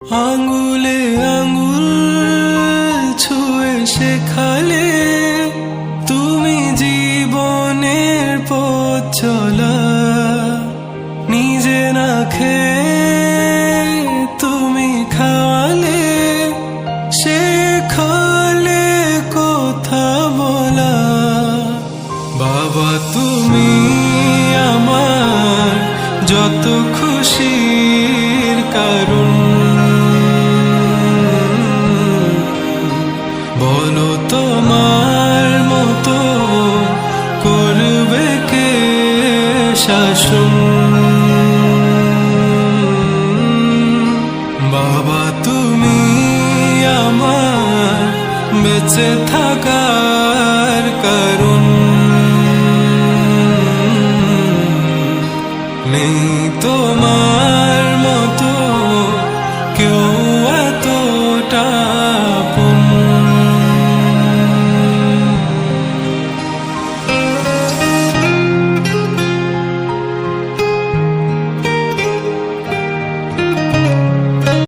আঙ্গুলে আঙ্গুল ছুঁয়ে শেখালে তুমি জীবনের পথ চলা, নিজে না খেয়ে তুমি খাওয়ালে, শেখালে কথা বলা। বাবা তুমি আমার যত খুশির কারণ, বলো তোমার মতো করবে কে শাসন। বাবা তুমি আমার বেঁচে থাকার কারণ।